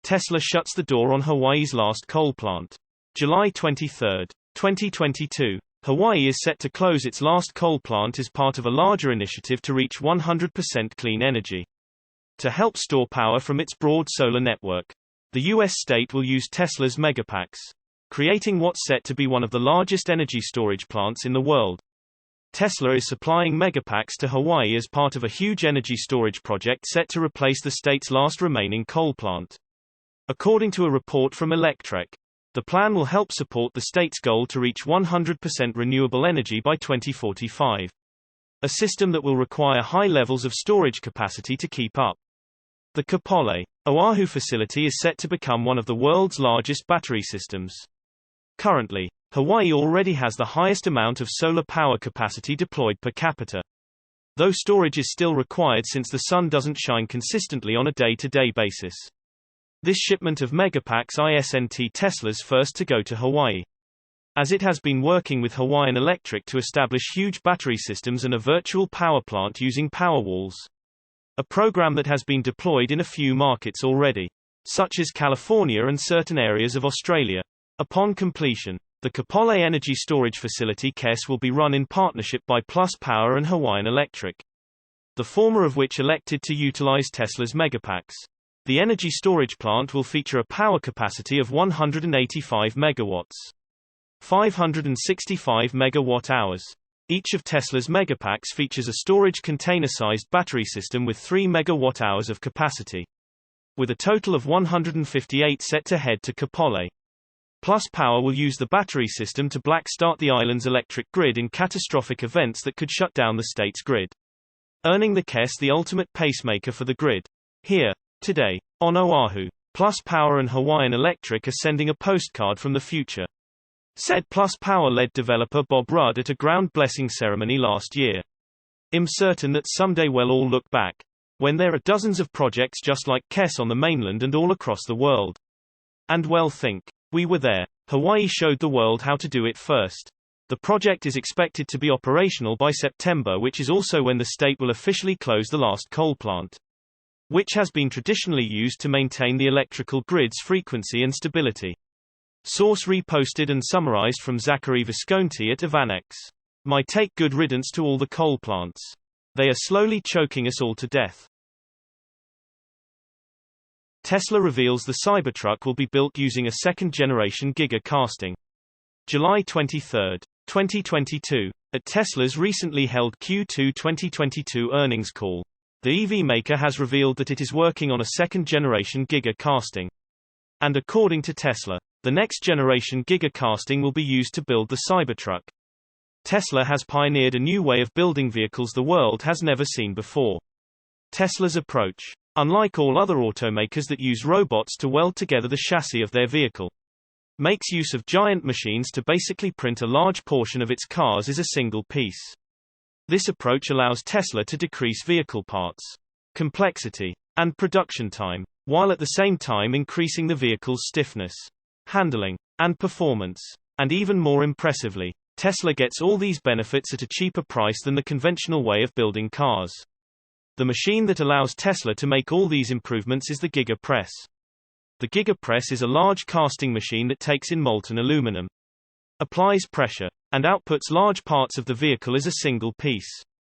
Tesla shuts the door on Hawaii's last coal plant. July 23, 2022. Hawaii is set to close its last coal plant as part of a larger initiative to reach 100% clean energy. To help store power from its broad solar network, the U.S. state will use Tesla's megapacks, creating what's set to be one of the largest energy storage plants in the world. Tesla is supplying megapacks to Hawaii as part of a huge energy storage project set to replace the state's last remaining coal plant. According to a report from Electrek, the plan will help support the state's goal to reach 100% renewable energy by 2045. A system that will require high levels of storage capacity to keep up. The Kapolei, Oahu facility is set to become one of the world's largest battery systems. Currently, Hawaii already has the highest amount of solar power capacity deployed per capita. Though storage is still required since the sun doesn't shine consistently on a day-to-day basis. This shipment of megapacks isn't Tesla's first to go to Hawaii, as it has been working with Hawaiian Electric to establish huge battery systems and a virtual power plant using Powerwalls. A program that has been deployed in a few markets already, such as California and certain areas of Australia. Upon completion, the Kapolei Energy Storage Facility KES will be run in partnership by Plus Power and Hawaiian Electric, the former of which elected to utilize Tesla's megapacks. The energy storage plant will feature a power capacity of 185 megawatts, 565 megawatt-hours. Each of Tesla's megapacks features a storage container-sized battery system with 3 megawatt-hours of capacity, with a total of 158 set to head to Kapolei. Plus Power will use the battery system to black-start the island's electric grid in catastrophic events that could shut down the state's grid, earning the KES the ultimate pacemaker for the grid. Here, today, on Oahu, Plus Power and Hawaiian Electric are sending a postcard from the future, said Plus Power-led developer Bob Rudd at a ground blessing ceremony last year. I'm certain that someday we'll all look back, when there are dozens of projects just like KES on the mainland and all across the world, and we'll think, we were there. Hawaii showed the world how to do it first. The project is expected to be operational by September, which is also when the state will officially close the last coal plant, which has been traditionally used to maintain the electrical grid's frequency and stability. Source reposted and summarized from Zachary Visconti at Ivanex. My take: good riddance to all the coal plants. They are slowly choking us all to death. Tesla reveals the Cybertruck will be built using a second-generation Giga casting. July 23, 2022. At Tesla's recently held Q2 2022 earnings call, the EV maker has revealed that it is working on a second-generation Giga casting. And according to Tesla, the next-generation Giga casting will be used to build the Cybertruck. Tesla has pioneered a new way of building vehicles the world has never seen before. Tesla's approach, unlike all other automakers that use robots to weld together the chassis of their vehicle, makes use of giant machines to basically print a large portion of its cars as a single piece. This approach allows Tesla to decrease vehicle parts, complexity, and production time, while at the same time increasing the vehicle's stiffness, handling, and performance. And even more impressively, Tesla gets all these benefits at a cheaper price than the conventional way of building cars. The machine that allows Tesla to make all these improvements is the Giga Press. The Giga Press is a large casting machine that takes in molten aluminum, applies pressure, and outputs large parts of the vehicle as a single piece.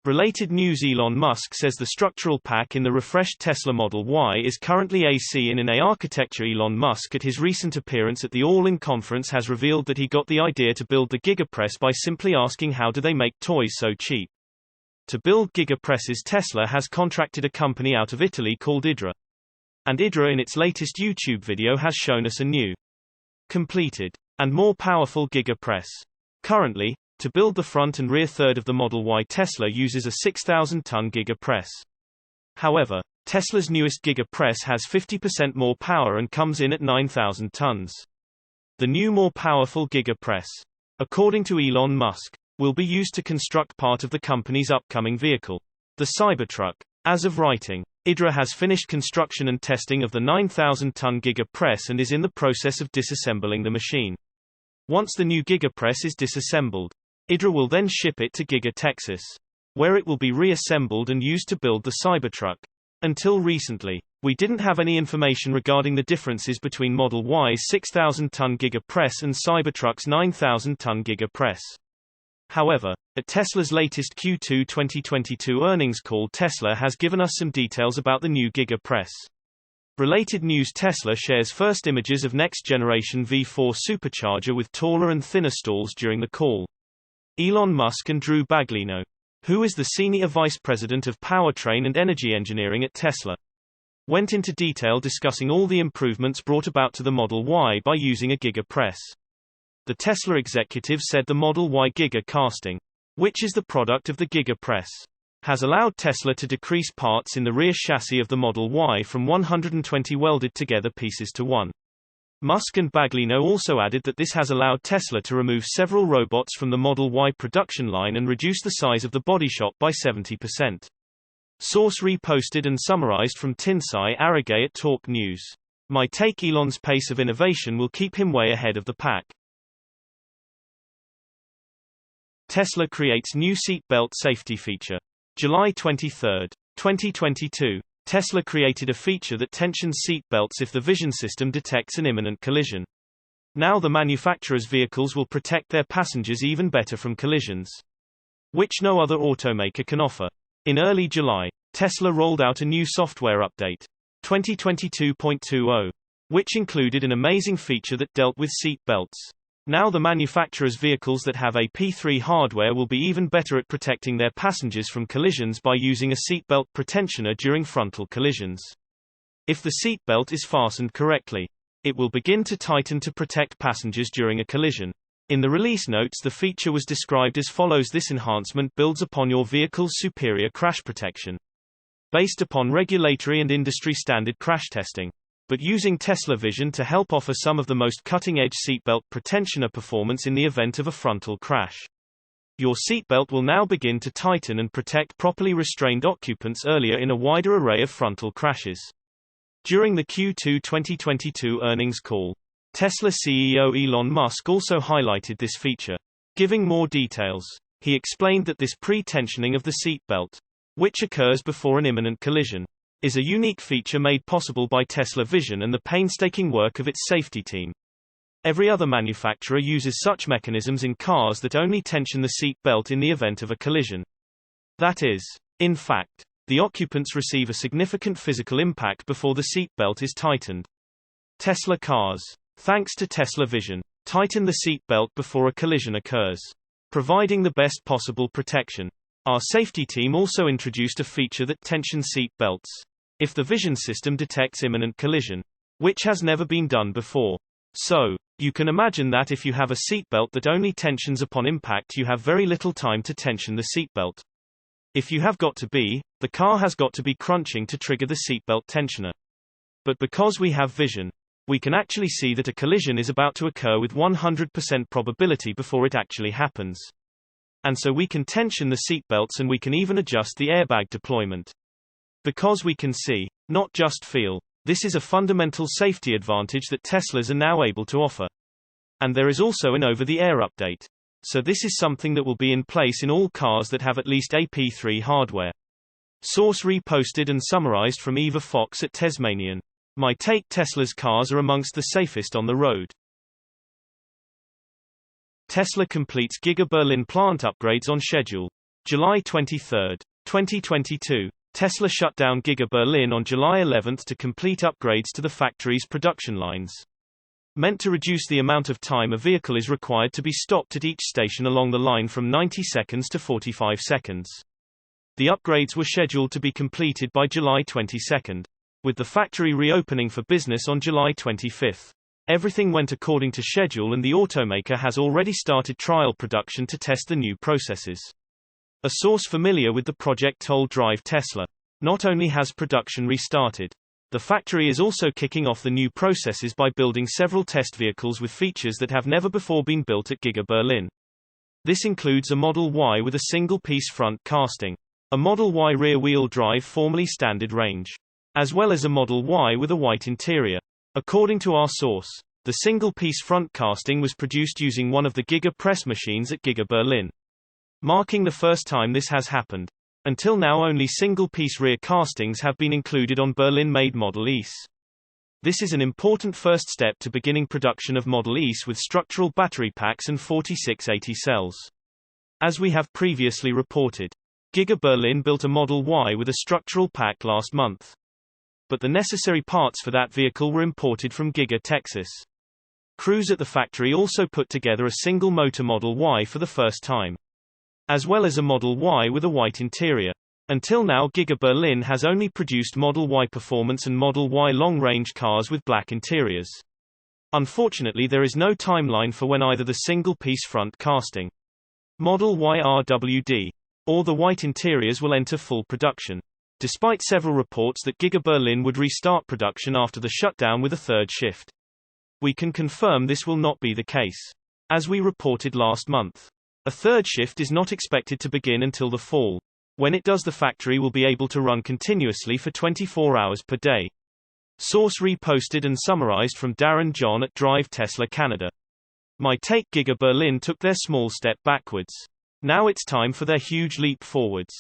Related news: Elon Musk says the structural pack in the refreshed Tesla Model Y is currently AC in an A architecture. Elon Musk at his recent appearance at the All-In conference has revealed that he got the idea to build the Giga Press by simply asking how do they make toys so cheap. To build Giga Presses, Tesla has contracted a company out of Italy called Idra. And Idra in its latest YouTube video has shown us a new, completed, and more powerful Giga Press. Currently, to build the front and rear third of the Model Y, Tesla uses a 6,000-ton Giga Press. However, Tesla's newest Giga Press has 50% more power and comes in at 9,000 tons. The new more powerful Giga Press, according to Elon Musk, will be used to construct part of the company's upcoming vehicle, the Cybertruck. As of writing, Idra has finished construction and testing of the 9,000-ton Giga Press and is in the process of disassembling the machine. Once the new Giga Press is disassembled, Idra will then ship it to Giga Texas, where it will be reassembled and used to build the Cybertruck. Until recently, We didn't have any information regarding the differences between Model Y's 6,000-ton Giga press and Cybertruck's 9,000-ton Giga press. However, at Tesla's latest Q2 2022 earnings call, Tesla has given us some details about the new Giga press. Related news: Tesla shares first images of next-generation V4 supercharger with taller and thinner stalls during the call. Elon Musk and Drew Baglino, who is the Senior Vice President of Powertrain and Energy Engineering at Tesla, went into detail discussing all the improvements brought about to the Model Y by using a Giga press. The Tesla executive said the Model Y Giga casting, which is the product of the Giga press, has allowed Tesla to decrease parts in the rear chassis of the Model Y from 120 welded together pieces to 1. Musk and Baglino also added that this has allowed Tesla to remove several robots from the Model Y production line and reduce the size of the body shop by 70%. Source reposted and summarized from Tinsai Aragay at Talk News. My take: Elon's pace of innovation will keep him way ahead of the pack. Tesla creates new seat belt safety feature. July 23, 2022. Tesla created a feature that tensions seat belts if the vision system detects an imminent collision. Now the manufacturer's vehicles will protect their passengers even better from collisions, which no other automaker can offer. In early July, Tesla rolled out a new software update, 2022.20, which included an amazing feature that dealt with seat belts. Now the manufacturer's vehicles that have AP3 hardware will be even better at protecting their passengers from collisions by using a seatbelt pretensioner during frontal collisions. If the seatbelt is fastened correctly, it will begin to tighten to protect passengers during a collision. In the release notes, the feature was described as follows: this enhancement builds upon your vehicle's superior crash protection, based upon regulatory and industry standard crash testing, but using Tesla Vision to help offer some of the most cutting-edge seatbelt pretensioner performance in the event of a frontal crash. Your seatbelt will now begin to tighten and protect properly restrained occupants earlier in a wider array of frontal crashes. During the Q2 2022 earnings call, Tesla CEO Elon Musk also highlighted this feature. Giving more details, he explained that this pre-tensioning of the seatbelt, which occurs before an imminent collision, is a unique feature made possible by Tesla Vision and the painstaking work of its safety team. Every other manufacturer uses such mechanisms in cars that only tension the seat belt in the event of a collision. That is, in fact, the occupants receive a significant physical impact before the seat belt is tightened. Tesla cars, thanks to Tesla Vision, tighten the seat belt before a collision occurs, providing the best possible protection. Our safety team also introduced a feature that tensions seat belts if the vision system detects imminent collision, which has never been done before. So, you can imagine that if you have a seatbelt that only tensions upon impact, you have very little time to tension the seatbelt. If you have got to be, the car has got to be crunching to trigger the seatbelt tensioner. But because we have vision, we can actually see that a collision is about to occur with 100% probability before it actually happens. And so we can tension the seatbelts and we can even adjust the airbag deployment. Because we can see, not just feel. This is a fundamental safety advantage that Teslas are now able to offer. And there is also an over-the-air update. So this is something that will be in place in all cars that have at least AP3 hardware. Source reposted and summarized from Eva Fox at Tesmanian. My take: Tesla's cars are amongst the safest on the road. Tesla completes Giga Berlin plant upgrades on schedule. July 23, 2022. Tesla shut down Giga Berlin on July 11 to complete upgrades to the factory's production lines, meant to reduce the amount of time a vehicle is required to be stopped at each station along the line from 90 seconds to 45 seconds. The upgrades were scheduled to be completed by July 22, with the factory reopening for business on July 25. Everything went according to schedule and the automaker has already started trial production to test the new processes. A source familiar with the project told Drive Tesla, not only has production restarted, the factory is also kicking off the new processes by building several test vehicles with features that have never before been built at Giga Berlin. This includes a Model Y with a single-piece front casting, a Model Y rear-wheel drive formerly standard range, as well as a Model Y with a white interior. According to our source, the single-piece front casting was produced using one of the Giga press machines at Giga Berlin, marking the first time this has happened. Until now only single-piece rear castings have been included on Berlin-made Model S. This is an important first step to beginning production of Model S with structural battery packs and 4680 cells. As we have previously reported, Giga Berlin built a Model Y with a structural pack last month. But the necessary parts for that vehicle were imported from Giga Texas. Crews at the factory also put together a single-motor Model Y for the first time, as well as a Model Y with a white interior. Until now Giga Berlin has only produced Model Y Performance and Model Y long-range cars with black interiors. Unfortunately there is no timeline for when either the single-piece front casting, Model Y RWD, or the white interiors will enter full production, despite several reports that Giga Berlin would restart production after the shutdown with a third shift. We can confirm this will not be the case. As we reported last month, a third shift is not expected to begin until the fall. When it does, the factory will be able to run continuously for 24 hours per day. Source reposted and summarized from Darren John at Drive Tesla Canada. My take: Giga Berlin took their small step backwards. Now it's time for their huge leap forwards.